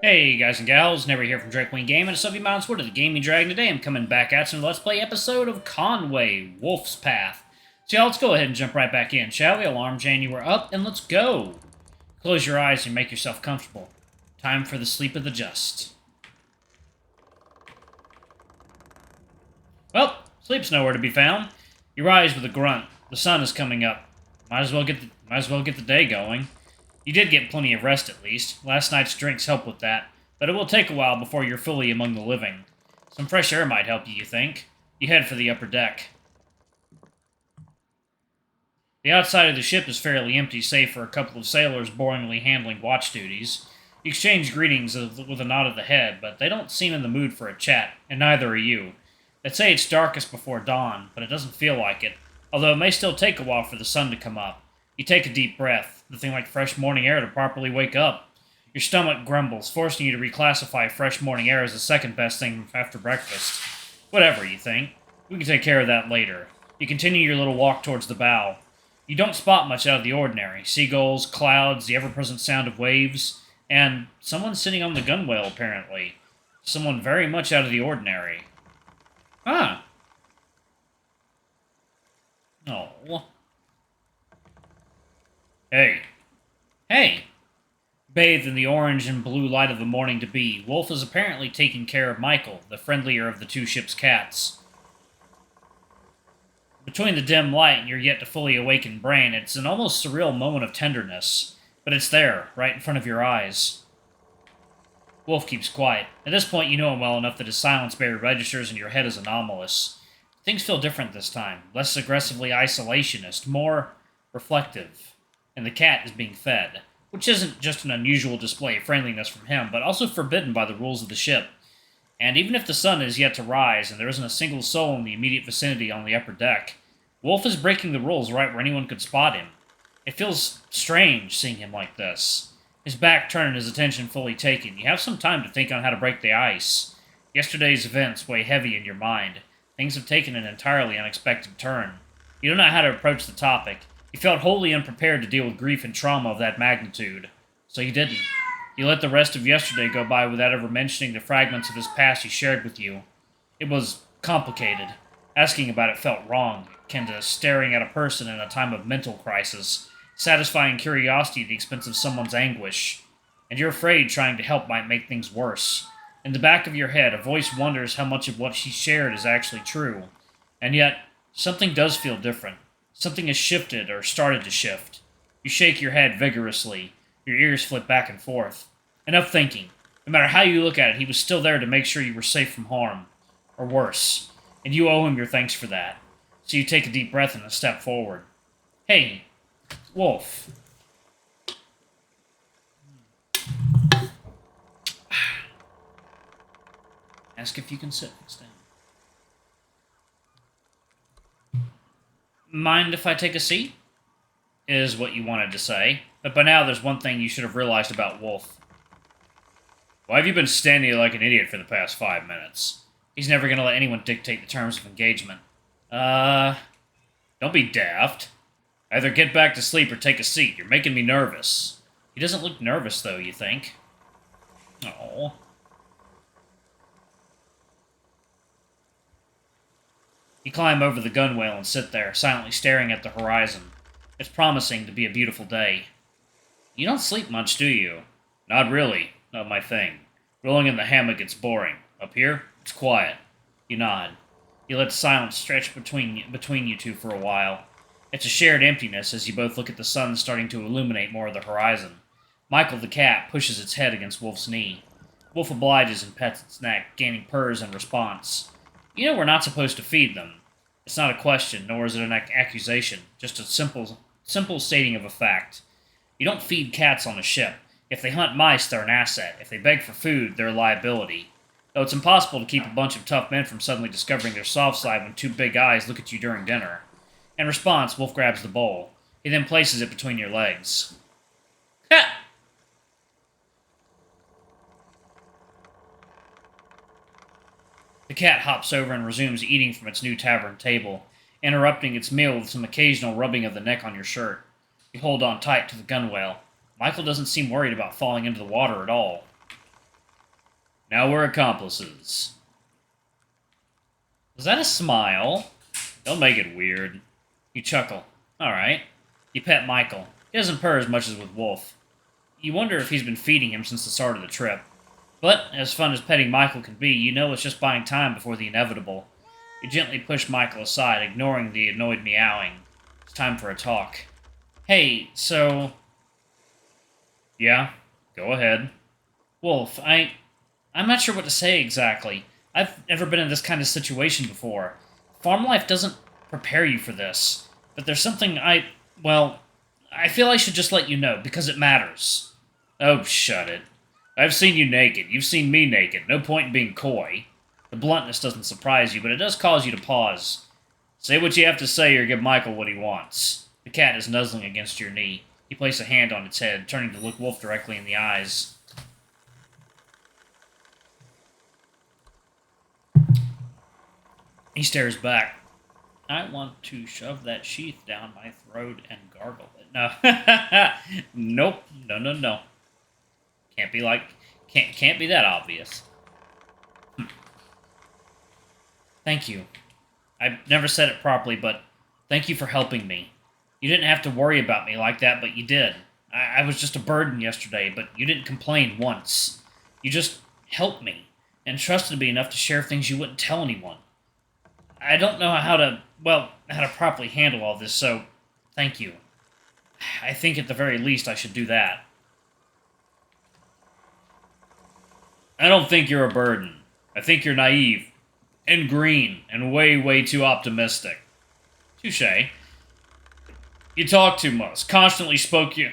Hey guys and gals, Never here from Drake Wing Game, and it's Sophie Mounts Wood of the Gaming Dragon. Today I'm coming back at you with a Let's Play episode of Conway, Wolf's Path. So yeah, let's go ahead and jump right back in, shall we? Alarm Jane, you are up, and let's go! Close your eyes and make yourself comfortable. Time for the sleep of the just. Well, sleep's nowhere to be found. You rise with a grunt. The sun is coming up. Might as well get the day going. You did get plenty of rest, at least. Last night's drinks help with that, but it will take a while before you're fully among the living. Some fresh air might help you think? You head for the upper deck. The outside of the ship is fairly empty, save for a couple of sailors boringly handling watch duties. You exchange greetings with a nod of the head, but they don't seem in the mood for a chat, and neither are you. They'd say it's darkest before dawn, but it doesn't feel like it, although it may still take a while for the sun to come up. You take a deep breath, nothing like fresh morning air to properly wake up. Your stomach grumbles, forcing you to reclassify fresh morning air as the second best thing after breakfast. Whatever, you think. We can take care of that later. You continue your little walk towards the bow. You don't spot much out of the ordinary. Seagulls, clouds, the ever-present sound of waves, and someone sitting on the gunwale, apparently. Someone very much out of the ordinary. Huh. Oh. Hey. Hey! Bathed in the orange and blue light of the morning to be, Wolf is apparently taking care of Michael, the friendlier of the two ship's cats. Between the dim light and your yet to fully awakened brain, it's an almost surreal moment of tenderness, but it's there, right in front of your eyes. Wolf keeps quiet. At this point, you know him well enough that his silence barely registers in your head as anomalous. Things feel different this time, less aggressively isolationist, more reflective. And the cat is being fed, which isn't just an unusual display of friendliness from him, but also forbidden by the rules of the ship. And even if the sun is yet to rise, and there isn't a single soul in the immediate vicinity on the upper deck, Wolf is breaking the rules right where anyone could spot him. It feels strange seeing him like this. His back turned and his attention fully taken. You have some time to think on how to break the ice. Yesterday's events weigh heavy in your mind. Things have taken an entirely unexpected turn. You don't know how to approach the topic. You felt wholly unprepared to deal with grief and trauma of that magnitude. So you didn't. You let the rest of yesterday go by without ever mentioning the fragments of his past he shared with you. It was complicated. Asking about it felt wrong, akin to staring at a person in a time of mental crisis, satisfying curiosity at the expense of someone's anguish. And you're afraid trying to help might make things worse. In the back of your head, a voice wonders how much of what she shared is actually true. And yet, something does feel different. Something has shifted or started to shift. You shake your head vigorously. Your ears flip back and forth. Enough thinking. No matter how you look at it, he was still there to make sure you were safe from harm. Or worse. And you owe him your thanks for that. So you take a deep breath and a step forward. Hey, Wolf. Ask if you can sit next time. Mind if I take a seat? Is what you wanted to say. But by now there's one thing you should have realized about Wolf. Why have you been standing there like an idiot for the past 5 minutes? He's never going to let anyone dictate the terms of engagement. Don't be daft. Either get back to sleep or take a seat. You're making me nervous. He doesn't look nervous, though, you think? Oh. You climb over the gunwale and sit there, silently staring at the horizon. It's promising to be a beautiful day. You don't sleep much, do you? Not really. Not my thing. Rolling in the hammock gets boring. Up here, it's quiet. You nod. You let silence stretch between you two for a while. It's a shared emptiness as you both look at the sun starting to illuminate more of the horizon. Michael the cat pushes its head against Wolf's knee. Wolf obliges and pets its neck, gaining purrs in response. You know we're not supposed to feed them. It's not a question, nor is it an accusation, just a simple stating of a fact. You don't feed cats on a ship. If they hunt mice, they're an asset. If they beg for food, they're a liability. Though it's impossible to keep a bunch of tough men from suddenly discovering their soft side when two big eyes look at you during dinner. In response, Wolf grabs the bowl. He then places it between your legs. Ha! The cat hops over and resumes eating from its new tavern table, interrupting its meal with some occasional rubbing of the neck on your shirt. You hold on tight to the gunwale. Michael doesn't seem worried about falling into the water at all. Now we're accomplices. Was that a smile? Don't make it weird. You chuckle. Alright. You pet Michael. He doesn't purr as much as with Wolf. You wonder if he's been feeding him since the start of the trip. But, as fun as petting Michael can be, you know it's just buying time before the inevitable. You gently push Michael aside, ignoring the annoyed meowing. It's time for a talk. Hey, so... Yeah, go ahead. Wolf, I'm not sure what to say exactly. I've never been in this kind of situation before. Farm life doesn't prepare you for this. But there's something well, I feel I should just let you know, because it matters. Oh, shut it. I've seen you naked. You've seen me naked. No point in being coy. The bluntness doesn't surprise you, but it does cause you to pause. Say what you have to say or give Michael what he wants. The cat is nuzzling against your knee. You place a hand on its head, turning to look Wolf directly in the eyes. He stares back. I want to shove that sheath down my throat and gargle it. No. Nope. No. Can't be that obvious. Thank you. I've never said it properly, but thank you for helping me. You didn't have to worry about me like that, but you did. I was just a burden yesterday, but you didn't complain once. You just helped me, and trusted me enough to share things you wouldn't tell anyone. I don't know how to properly handle all this, so thank you. I think at the very least I should do that. I don't think you're a burden. I think you're naive, and green, and way too optimistic. Touché. You talk too much. Constantly poke your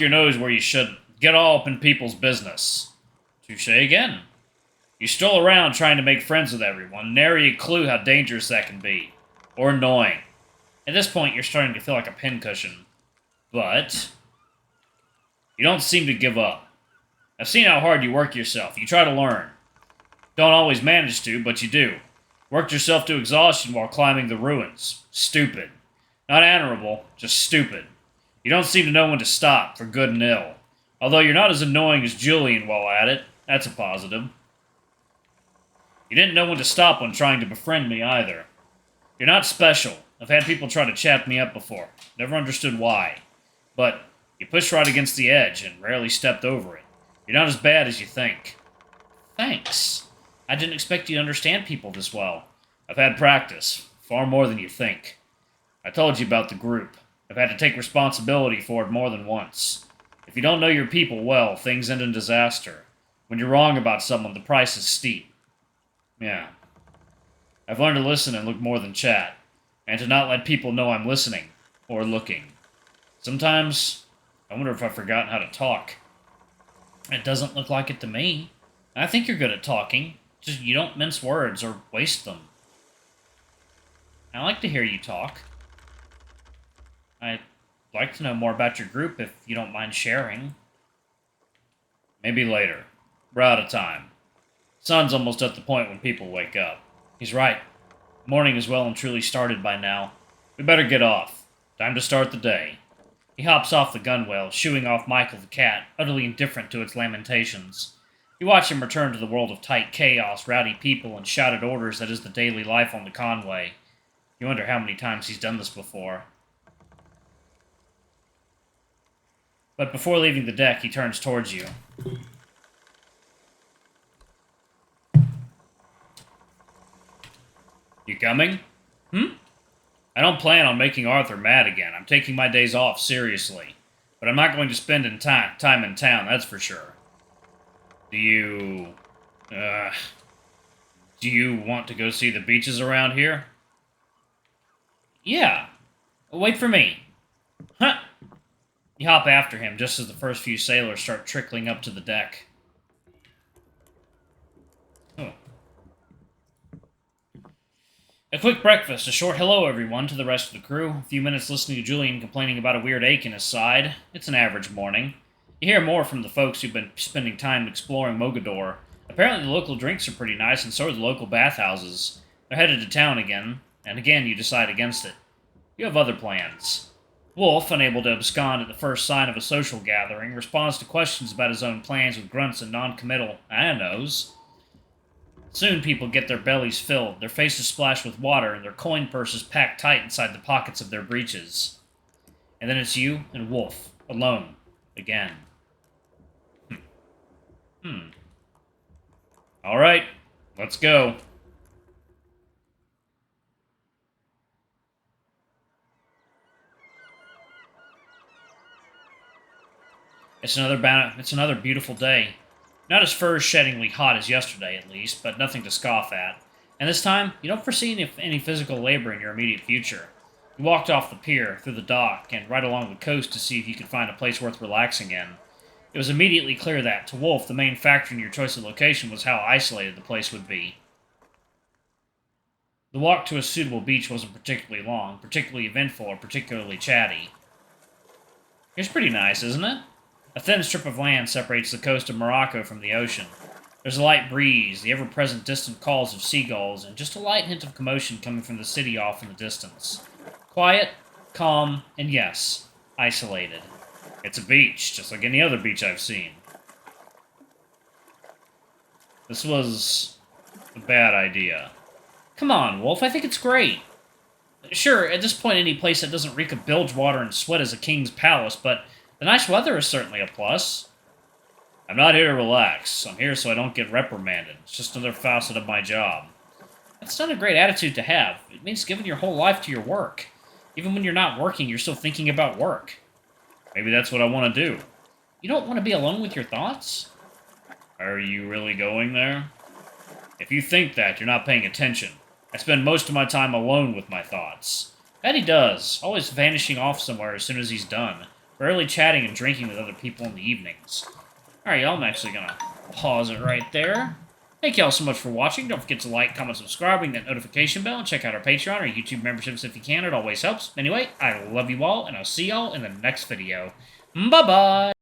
nose where you shouldn't. Get all up in people's business. Touché again. You stroll around trying to make friends with everyone, nary a clue how dangerous that can be. Or annoying. At this point, you're starting to feel like a pincushion. But you don't seem to give up. I've seen how hard you work yourself. You try to learn. Don't always manage to, but you do. Worked yourself to exhaustion while climbing the ruins. Stupid. Not honorable, just stupid. You don't seem to know when to stop, for good and ill. Although you're not as annoying as Julian while at it. That's a positive. You didn't know when to stop when trying to befriend me, either. You're not special. I've had people try to chat me up before. Never understood why. But you pushed right against the edge and rarely stepped over it. You're not as bad as you think. Thanks. I didn't expect you to understand people this well. I've had practice. Far more than you think. I told you about the group. I've had to take responsibility for it more than once. If you don't know your people well, things end in disaster. When you're wrong about someone, the price is steep. Yeah. I've learned to listen and look more than chat, and to not let people know I'm listening, or looking. Sometimes, I wonder if I've forgotten how to talk. It doesn't look like it to me. I think you're good at talking, just you don't mince words or waste them. I like to hear you talk. I'd like to know more about your group if you don't mind sharing. Maybe later. We're out of time. Sun's almost at the point when people wake up. He's right. Morning is well and truly started by now. We better get off. Time to start the day. He hops off the gunwale, shooing off Michael the cat, utterly indifferent to its lamentations. You watch him return to the world of tight chaos, rowdy people, and shouted orders that is the daily life on the Conway. You wonder how many times he's done this before. But before leaving the deck, he turns towards you. You coming? I don't plan on making Arthur mad again. I'm taking my days off seriously. But I'm not going to spend time in town, that's for sure. Do you want to go see the beaches around here? Yeah. Wait for me. Huh. You hop after him just as the first few sailors start trickling up to the deck. Oh. A quick breakfast, a short hello everyone to the rest of the crew, a few minutes listening to Julian complaining about a weird ache in his side. It's an average morning. You hear more from the folks who've been spending time exploring Mogador. Apparently the local drinks are pretty nice, and so are the local bathhouses. They're headed to town again, and again you decide against it. You have other plans. Wolf, unable to abscond at the first sign of a social gathering, responds to questions about his own plans with grunts and non-committal "I knows." Soon people get their bellies filled, their faces splashed with water, and their coin purses packed tight inside the pockets of their breeches. And then it's you and Wolf, alone, again. Alright, let's go. It's another beautiful day. Not as fur-sheddingly hot as yesterday, at least, but nothing to scoff at. And this time, you don't foresee any physical labor in your immediate future. You walked off the pier, through the dock, and right along the coast to see if you could find a place worth relaxing in. It was immediately clear that, to Wolf, the main factor in your choice of location was how isolated the place would be. The walk to a suitable beach wasn't particularly long, particularly eventful, or particularly chatty. It's pretty nice, isn't it? A thin strip of land separates the coast of Morocco from the ocean. There's a light breeze, the ever-present distant calls of seagulls, and just a light hint of commotion coming from the city off in the distance. Quiet, calm, and yes, isolated. It's a beach, just like any other beach I've seen. This was a bad idea. Come on, Wolf, I think it's great. Sure, at this point any place that doesn't reek of bilge water and sweat is a king's palace, but the nice weather is certainly a plus. I'm not here to relax. I'm here so I don't get reprimanded. It's just another facet of my job. That's not a great attitude to have. It means giving your whole life to your work. Even when you're not working, you're still thinking about work. Maybe that's what I want to do. You don't want to be alone with your thoughts? Are you really going there? If you think that, you're not paying attention. I spend most of my time alone with my thoughts. That he does, always vanishing off somewhere as soon as he's done. Rarely chatting and drinking with other people in the evenings. Alright, y'all, I'm actually gonna pause it right there. Thank y'all so much for watching. Don't forget to like, comment, subscribe, ring that notification bell, and check out our Patreon or YouTube memberships if you can. It always helps. Anyway, I love you all, and I'll see y'all in the next video. Bye-bye!